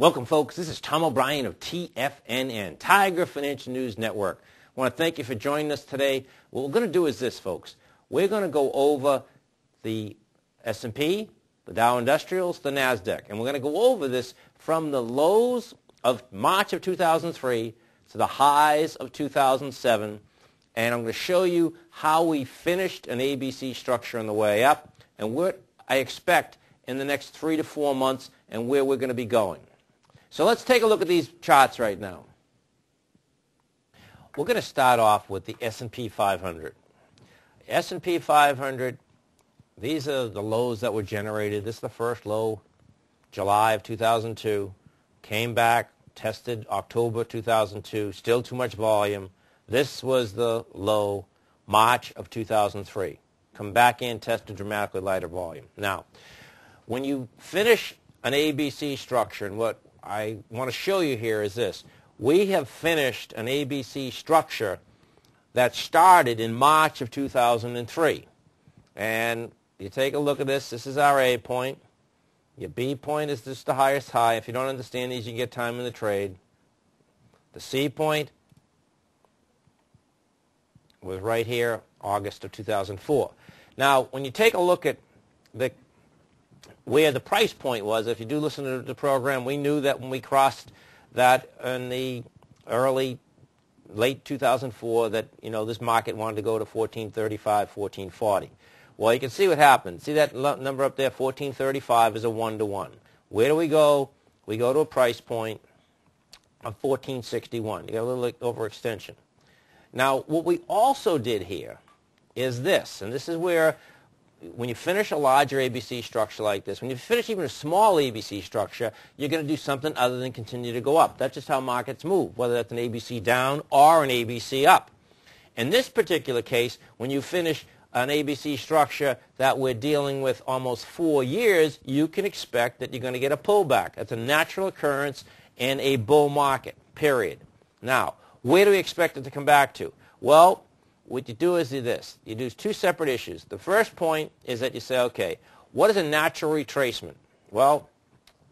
Welcome, folks. This is Tom O'Brien of TFNN, Tiger Financial News Network. I want to thank you for joining us today. What we're going to do is this, folks. We're going to go over the S&P, the Dow Industrials, the NASDAQ, and we're going to go over this from the lows of March of 2003 to the highs of 2007, and I'm going to show you how we finished an ABC structure on the way up and what I expect in the next 3 to 4 months and where we're going to be going. So let's take a look at these charts right now. We're going to start off with the S&P 500. S&P 500, these are the lows that were generated. This is the first low, July of 2002. Came back, tested October 2002, still too much volume. This was the low, March of 2003. Come back in, tested dramatically lighter volume. Now, when you finish an ABC structure, and what I want to show you here is this. We have finished an ABC structure that started in March of 2003. And you take a look at this. This is our A point. Your B point is just the highest high. If you don't understand these, you can get time in the trade. The C point was right here, August of 2004. Now, when you take a look at where the price point was, if you do listen to the program, we knew that when we crossed that in the late 2004 that, this market wanted to go to 1435, 1440. Well, you can see what happened. See that number up there, 1435 is a 1-to-1. Where do we go? We go to a price point of 1461. You got a little overextension. Now, what we also did here is this, and this is where when you finish a larger ABC structure like this, when you finish even a small ABC structure, you're going to do something other than continue to go up. That's just how markets move, whether that's an ABC down or an ABC up. In this particular case, when you finish an ABC structure that we're dealing with almost 4 years, you can expect that you're going to get a pullback. That's a natural occurrence in a bull market, period. Now, where do we expect it to come back to? Well, what you do is this. You do two separate issues. The first point is that you say, okay, what is a natural retracement? Well,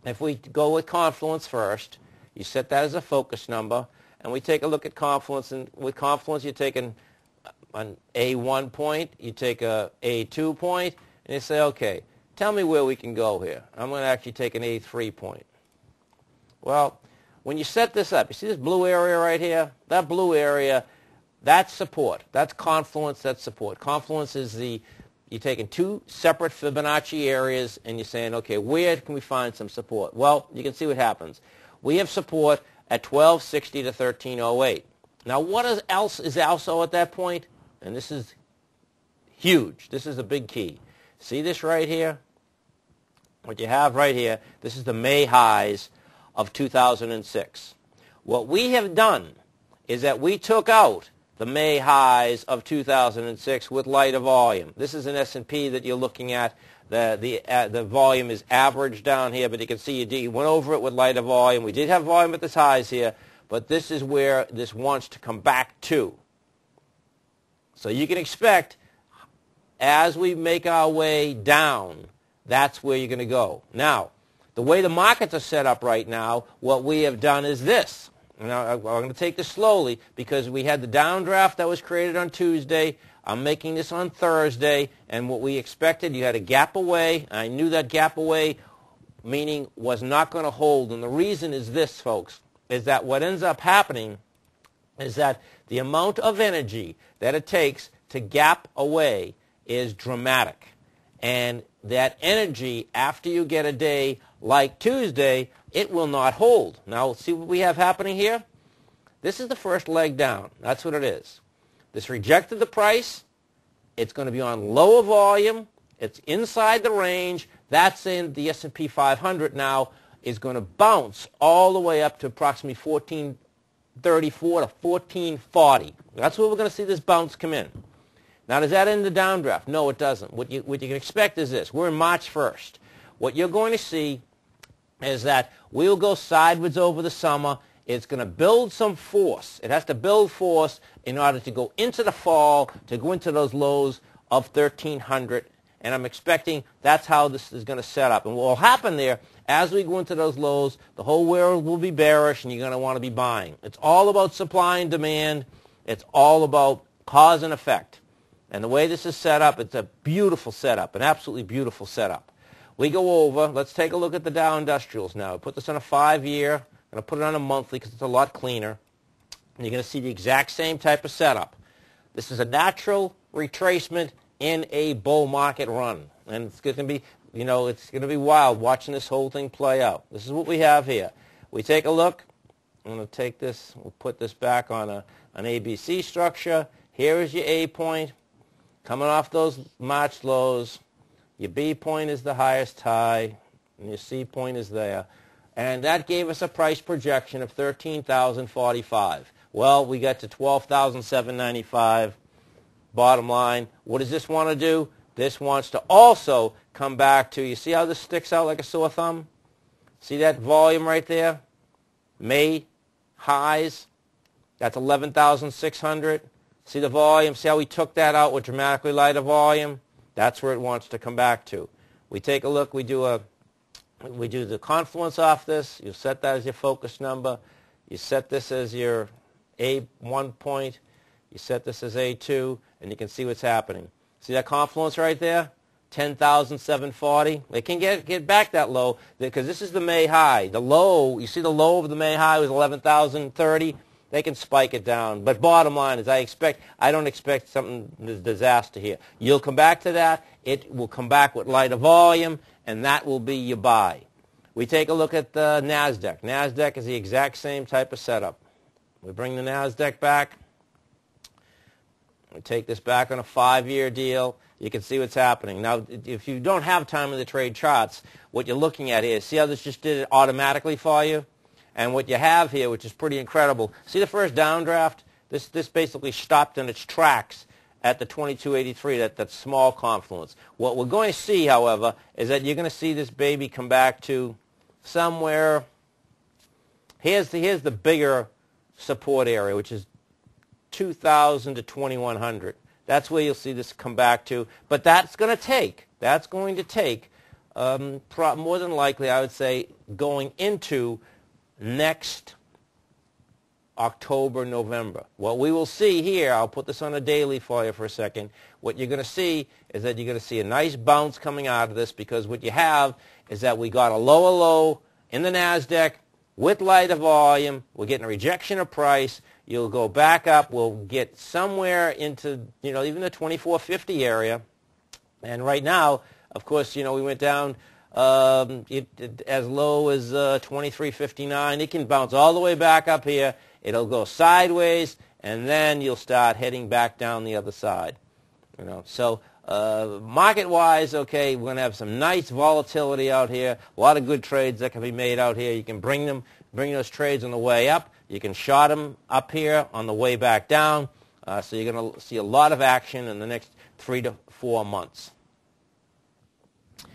if we go with Confluence first, you set that as a focus number, and we take a look at Confluence. And with Confluence, you take an A1 point, you take a A2 point, and you say, okay, tell me where we can go here. I'm going to actually take an A3 point. Well, when you set this up, you see this blue area right here? That blue area, that's support. That's Confluence, that's support. Confluence is you're taking two separate Fibonacci areas and you're saying, okay, where can we find some support? Well, you can see what happens. We have support at 1260 to 1308. Now, what else is also at that point? And this is huge. This is a big key. See this right here? What you have right here, this is the May highs of 2006. What we have done is that we took out the May highs of 2006 with lighter volume. This is an S&P that you're looking at. The volume is average down here, but you can see you went over it with lighter volume. We did have volume at the highs here, but this is where this wants to come back to. So you can expect, as we make our way down, that's where you're going to go. Now, the way the markets are set up right now, what we have done is this. Now, I'm going to take this slowly because we had the downdraft that was created on Tuesday. I'm making this on Thursday, and what we expected, you had a gap away. I knew that gap away, meaning was not going to hold. And the reason is this, folks, is that what ends up happening is that the amount of energy that it takes to gap away is dramatic. And that energy, after you get a day like Tuesday, it will not hold. Now, see what we have happening here? This is the first leg down. That's what it is. This rejected the price. It's going to be on lower volume. It's inside the range. That's in the S&P 500 now is going to bounce all the way up to approximately 1434 to 1440. That's where we're going to see this bounce come in. Now, does that end the downdraft? No, it doesn't. What you can expect is this. We're in March 1st. What you're going to see is that we'll go sideways over the summer. It's going to build some force. It has to build force in order to go into the fall, to go into those lows of 1,300 and I'm expecting that's how this is going to set up. And what will happen there, as we go into those lows, the whole world will be bearish, and you're going to want to be buying. It's all about supply and demand. It's all about cause and effect. And the way this is set up, it's a beautiful setup, an absolutely beautiful setup. We go over, let's take a look at the Dow Industrials now. Put this on a 5-year. I'm going to put it on a monthly because it's a lot cleaner. And you're going to see the exact same type of setup. This is a natural retracement in a bull market run. And it's going to be, it's going to be wild watching this whole thing play out. This is what we have here. We take a look. I'm going to take this, we'll put this back on an ABC structure. Here is your A point. Coming off those March lows. Your B point is the highest high, and your C point is there. And that gave us a price projection of $13,045. Well, we got to $12,795. Bottom line, what does this want to do? This wants to also come back to, you see how this sticks out like a sore thumb? See that volume right there? May highs, that's 11,600. See the volume? See how we took that out with dramatically lighter volume? That's where it wants to come back to. We take a look. We do the confluence off this. You set that as your focus number. You set this as your A1 point. You set this as A2, and you can see what's happening. See that confluence right there? 10,740. They can get back that low because this is the May high. The low, you see the low of the May high was 11,030. They can spike it down. But bottom line is I don't expect something disaster here. You'll come back to that. It will come back with lighter volume, and that will be your buy. We take a look at the NASDAQ. NASDAQ is the exact same type of setup. We bring the NASDAQ back. We take this back on a 5-year deal. You can see what's happening. Now, if you don't have time in the trade charts, what you're looking at here, see how this just did it automatically for you? And what you have here, which is pretty incredible, see the first downdraft? This basically stopped in its tracks at the 2283, that small confluence. What we're going to see, however, is that you're going to see this baby come back to somewhere. Here's the bigger support area, which is 2,000 to 2,100. That's where you'll see this come back to. But that's going to take more than likely, I would say, going into next October, November. What we will see here, I'll put this on a daily for you for a second, what you're going to see is that you're going to see a nice bounce coming out of this because what you have is that we got a lower low in the NASDAQ with lighter volume. We're getting a rejection of price. You'll go back up. We'll get somewhere into, even the 2450 area. And right now, of course, we went down as low as 2359. It can bounce all the way back up here. It'll go sideways, and then you'll start heading back down the other side. So market-wise, okay, we're going to have some nice volatility out here. A lot of good trades that can be made out here. You can bring those trades on the way up. You can short them up here on the way back down. So you're going to see a lot of action in the next 3 to 4 months. I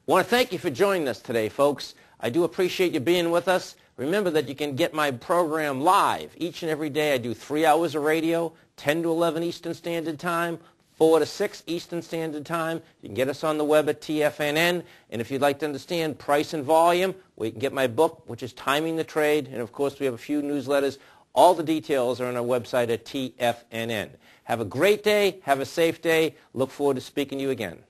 want to thank you for joining us today, folks. I do appreciate you being with us. Remember that you can get my program live each and every day. I do 3 hours of radio, 10 to 11 Eastern Standard Time, 4 to 6 Eastern Standard Time. You can get us on the web at TFNN. And if you'd like to understand price and volume, we can get my book, which is Timing the Trade. And, of course, we have a few newsletters. All the details are on our website at TFNN. Have a great day. Have a safe day. Look forward to speaking to you again.